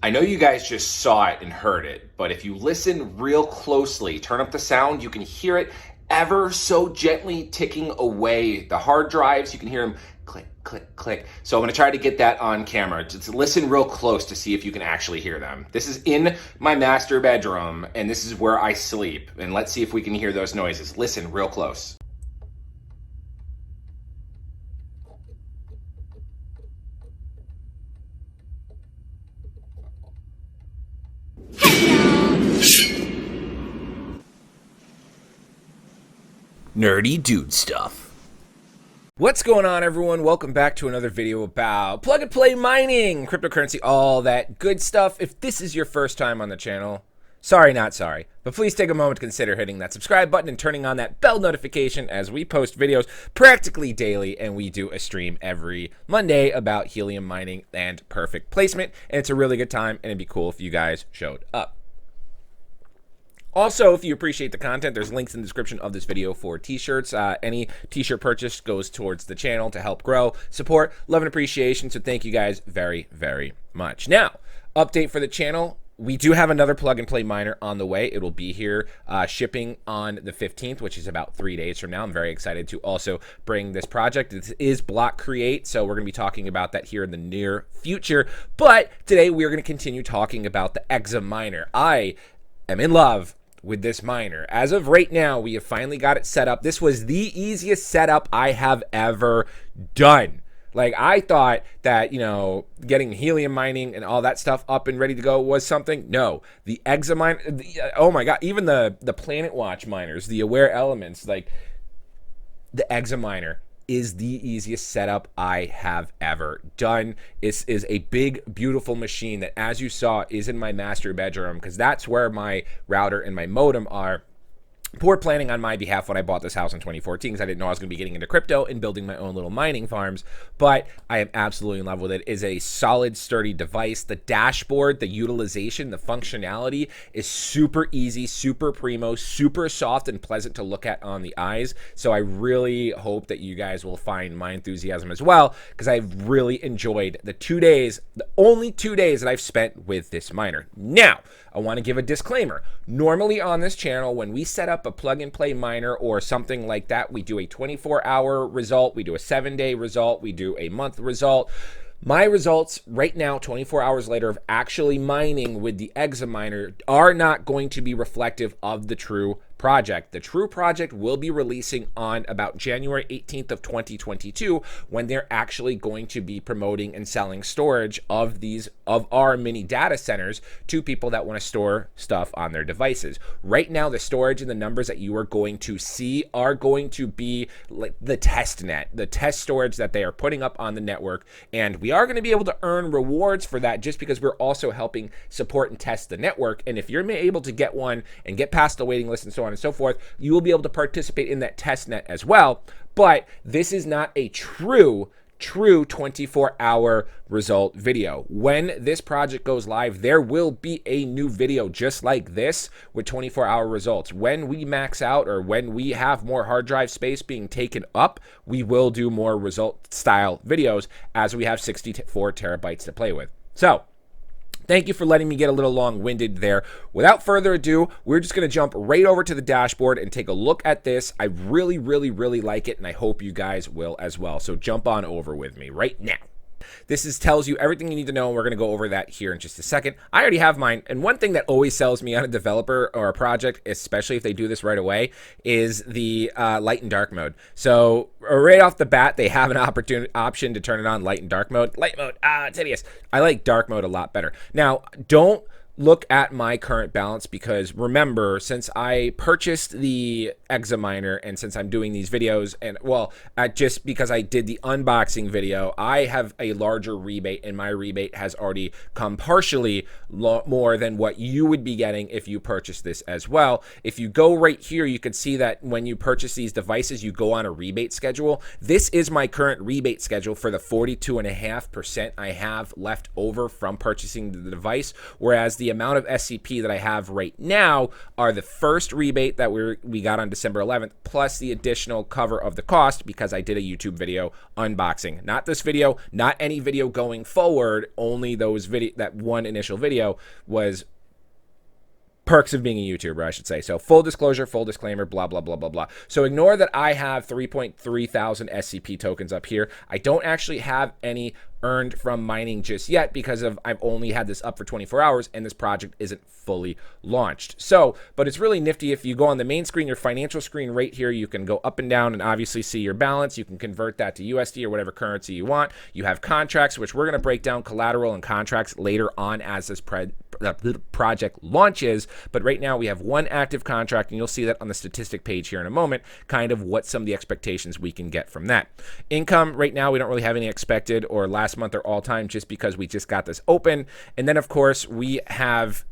I know you guys just saw it and heard it, but if you listen real closely, turn up the sound, you can hear it ever so gently ticking away. The hard drives, you can hear them click, click, click. So I'm gonna try to get that on camera. Just listen real close to see if you can actually hear them. This is in my master bedroom, and this is where I sleep. And let's see if we can hear those noises. Listen real close. Nerdy dude stuff. What's going on, everyone? Welcome back to another video about plug and play mining, cryptocurrency, all that good stuff. If this is your first time on the channel, sorry, not sorry, but please take a moment to consider hitting that subscribe button and turning on that bell notification as we post videos practically daily, and we do a stream every Monday about helium mining and perfect placement, and it's a really good time, and it'd be cool if you guys showed up. Also, if you appreciate the content, there's links in the description of this video for t-shirts. Any t-shirt purchase goes towards the channel to help grow, support, love, and appreciation. So thank you guys very, very much. Now, update for the channel. We do have another plug and play miner on the way. It will be here shipping on the 15th, which is about 3 days from now. I'm very excited to also bring this project. This is Block Create, so we're going to be talking about that here in the near future. But today we are going to continue talking about the Xaminer. I am in love with this miner. As of right now, we have finally got it set up. This was the easiest setup I have ever done. Like, I thought that, you know, getting helium mining and all that stuff up and ready to go was something. No, the Xaminer, oh my God, even the Planet Watch miners, the Aware Elements, like the Xaminer is the easiest setup I have ever done. It is a big, beautiful machine that, as you saw, is in my master bedroom because that's where my router and my modem are. Poor planning on my behalf when I bought this house in 2014 because I didn't know I was going to be getting into crypto and building my own little mining farms, but I am absolutely in love with it. It is a solid, sturdy device. The dashboard, the utilization, the functionality is super easy, super primo, super soft and pleasant to look at on the eyes. So I really hope that you guys will find my enthusiasm as well, because I've really enjoyed the 2 days, the only 2 days that I've spent with this miner. Now, I want to give a disclaimer. Normally on this channel, when we set up a plug and play miner or something like that, we do a 24-hour result, we do a 7-day result, we do a month result. My results right now, 24 hours later, of actually mining with the Xaminer are not going to be reflective of the true project. The true project will be releasing on about January 18th of 2022 when they're actually going to be promoting and selling storage of our mini data centers to people that want to store stuff on their devices. Right now, the storage and the numbers that you are going to see are going to be like the test net, the test storage that they are putting up on the network, and we are going to be able to earn rewards for that just because we're also helping support and test the network. And if you're able to get one and get past the waiting list and so on and so forth, you will be able to participate in that test net as well. But this is not a true 24-hour result video. When this project goes live, there will be a new video just like this with 24-hour results. When we max out or when we have more hard drive space being taken up, we will do more result style videos as we have 64 terabytes to play with. So thank you for letting me get a little long-winded there. Without further ado, we're just going to jump right over to the dashboard and take a look at this. I really, really, really like it, and I hope you guys will as well. So jump on over with me right now. This tells you everything you need to know, and we're going to go over that here in just a second. I already have mine, and one thing that always sells me on a developer or a project, especially if they do this right away, is the light and dark mode. So right off the bat, they have an option to turn it on, light and dark mode. Light mode, it's hideous. I like dark mode a lot better. Now, don't look at my current balance because remember, since I purchased the Xaminer and since I'm doing these videos and well, just because I did the unboxing video, I have a larger rebate and my rebate has already come partially more than what you would be getting if you purchase this as well. If you go right here, you can see that when you purchase these devices, you go on a rebate schedule. This is my current rebate schedule for the 42.5% I have left over from purchasing the device, whereas the the amount of SCP that I have right now are the first rebate that we got on December 11th, plus the additional cover of the cost because I did a YouTube video unboxing. Not this video, not any video going forward, only that one initial video was perks of being a YouTuber, I should say. So full disclosure, full disclaimer, blah, blah, blah, blah, blah. So ignore that I have 3.3 thousand SCP tokens up here. I don't actually have any earned from mining just yet because I've only had this up for 24 hours and this project isn't fully launched. So, but it's really nifty. If you go on the main screen, your financial screen right here, you can go up and down and obviously see your balance. You can convert that to USD or whatever currency you want. You have contracts, which we're going to break down collateral and contracts later on as this project launches. But right now we have one active contract, and you'll see that on the statistic page here in a moment, kind of what some of the expectations we can get from that. Income right now, we don't really have any expected or last month or all time just because we just got this open. And then of course we have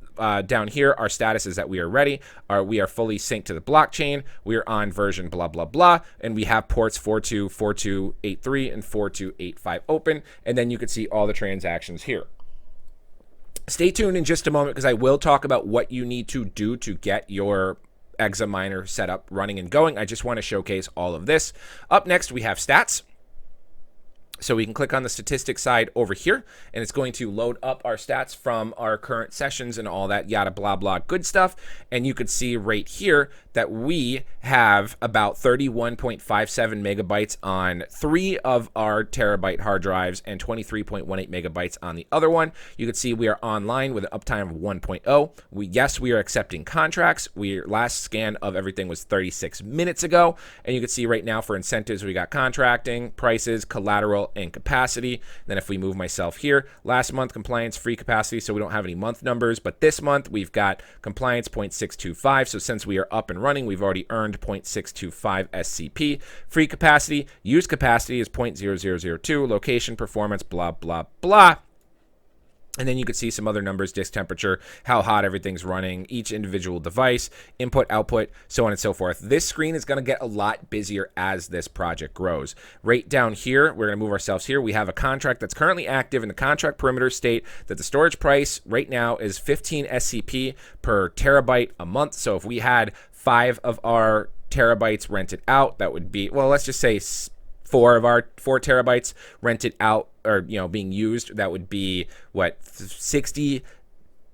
down here, our status is that we are ready. We are fully synced to the blockchain. We are on version blah, blah, blah. And we have ports 424283 and 4285 open. And then you can see all the transactions here. Stay tuned in just a moment because I will talk about what you need to do to get your Xaminer set up, running and going. I just want to showcase all of this. Up next, we have stats. So we can click on the statistics side over here, and it's going to load up our stats from our current sessions and all that yada blah blah good stuff. And you could see right here that we have about 31.57 megabytes on 3 of our terabyte hard drives and 23.18 megabytes on the other one. You can see we are online with an uptime of 1.0. Yes, we are accepting contracts. Last scan of everything was 36 minutes ago. And you can see right now for incentives, we got contracting, prices, collateral, and capacity. Then if we move myself here, last month compliance free capacity, so we don't have any month numbers, but this month we've got compliance 0.625. So since we are up and running, we've already earned 0.625 SCP. Free capacity, used capacity is 0.0002, location, performance, blah, blah, blah. And then you could see some other numbers, disk temperature, how hot everything's running, each individual device, input, output, so on and so forth. This screen is going to get a lot busier as this project grows. Right down here, we're going to move ourselves here. We have a contract that's currently active in the contract perimeter state that the storage price right now is 15 SCP per terabyte a month. So if we had 5 of our terabytes rented out, that would be, well, let's just say 4 of our 4 terabytes rented out or, being used, that would be what, 60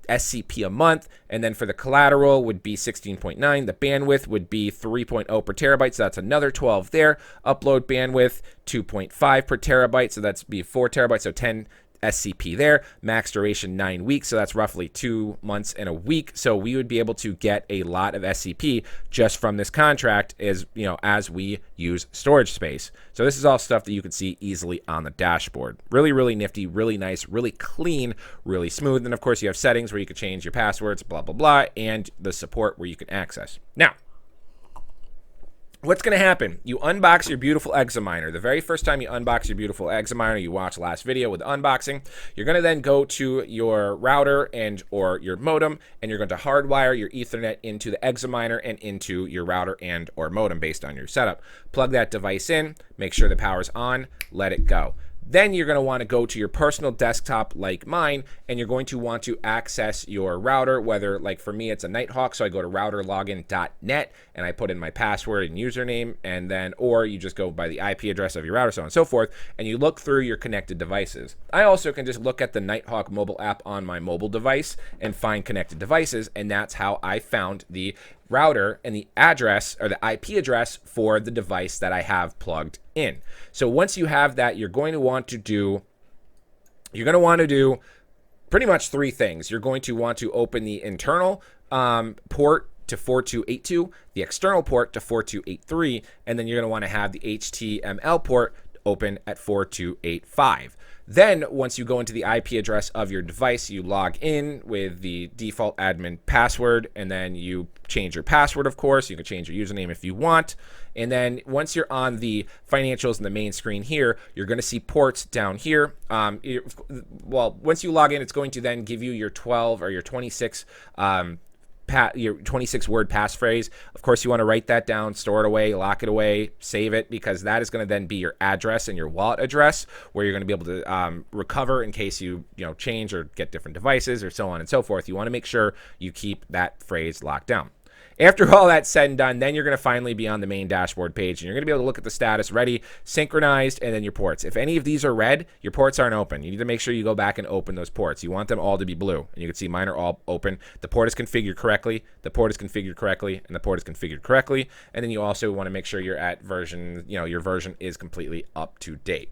SCP a month. And then for the collateral would be 16.9. The bandwidth would be 3.0 per terabyte. So that's another 12 there. Upload bandwidth 2.5 per terabyte. So that's be 4 terabytes. So 10 SCP there. Max duration 9 weeks, so that's roughly 2 months and a week. So we would be able to get a lot of SCP just from this contract as we use storage space. So this is all stuff that you can see easily on the dashboard. Really, really nifty, really nice, really clean, really smooth. And of course you have settings where you can change your passwords, blah, blah, blah, and the support where you can access. Now, what's going to happen? You unbox your beautiful Xaminer. The very first time you unbox your beautiful Xaminer, you watch last video with the unboxing, you're going to then go to your router or your modem, and you're going to hardwire your Ethernet into the Xaminer and into your router and or modem based on your setup. Plug that device in, make sure the power's on, let it go. Then you're going to want to go to your personal desktop like mine, and you're going to want to access your router, whether, like for me, it's a Nighthawk, so I go to routerlogin.net and I put in my password and username, and then, or you just go by the IP address of your router, so on and so forth, and you look through your connected devices. I also can just look at the Nighthawk mobile app on my mobile device and find connected devices, and that's how I found the router and the address or the IP address for the device that I have plugged in. So once you have that, you're going to want to do pretty much 3 things. You're going to want to open the internal port to 4282, the external port to 4283, and then you're going to want to have the HTML port open at 4285. Then once you go into the IP address of your device, you log in with the default admin password, and then you change your password, of course. You can change your username if you want. And then once you're on the financials in the main screen here, you're going to see ports down here. Once you log in, it's going to then give you your 12 or your 26 your 26 word passphrase. Of course, you want to write that down, store it away, lock it away, save it, because that is going to then be your address and your wallet address where you're going to be able to recover in case you change or get different devices or so on and so forth. You want to make sure you keep that phrase locked down. After all that's said and done, then you're going to finally be on the main dashboard page, and you're going to be able to look at the status, ready, synchronized, and then your ports. If any of these are red, your ports aren't open. You need to make sure you go back and open those ports. You want them all to be blue, and you can see mine are all open. The port is configured correctly, the port is configured correctly, and the port is configured correctly. And then you also want to make sure you're at version, your version is completely up to date.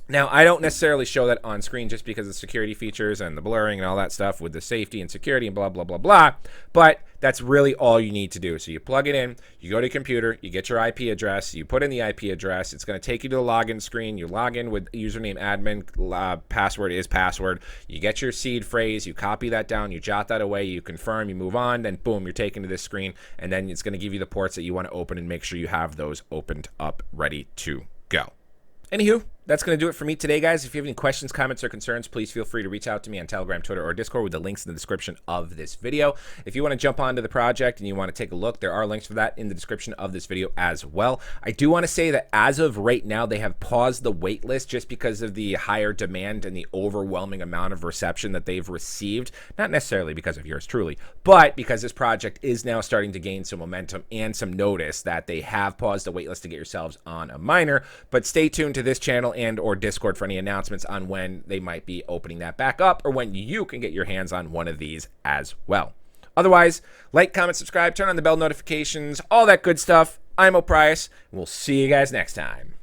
Now, I don't necessarily show that on screen just because of security features and the blurring and all that stuff with the safety and security and blah, blah, blah, blah. But that's really all you need to do. So you plug it in, you go to your computer, you get your IP address, you put in the IP address. It's going to take you to the login screen. You log in with username admin, password is password. You get your seed phrase, you copy that down, you jot that away, you confirm, you move on, then boom, you're taken to this screen. And then it's going to give you the ports that you want to open and make sure you have those opened up, ready to go. Anywho, that's going to do it for me today, guys. If you have any questions, comments, or concerns, please feel free to reach out to me on Telegram, Twitter, or Discord with the links in the description of this video. If you want to jump onto the project and you want to take a look, there are links for that in the description of this video as well. I do want to say that as of right now, they have paused the wait list just because of the higher demand and the overwhelming amount of reception that they've received. Not necessarily because of yours truly, but because this project is now starting to gain some momentum and some notice that they have paused the wait list to get yourselves on a miner. But stay tuned to this channel and or Discord for any announcements on when they might be opening that back up or when you can get your hands on one of these as well. Otherwise, like, comment, subscribe, turn on the bell notifications, all that good stuff. I'm O'Price, and we'll see you guys next time.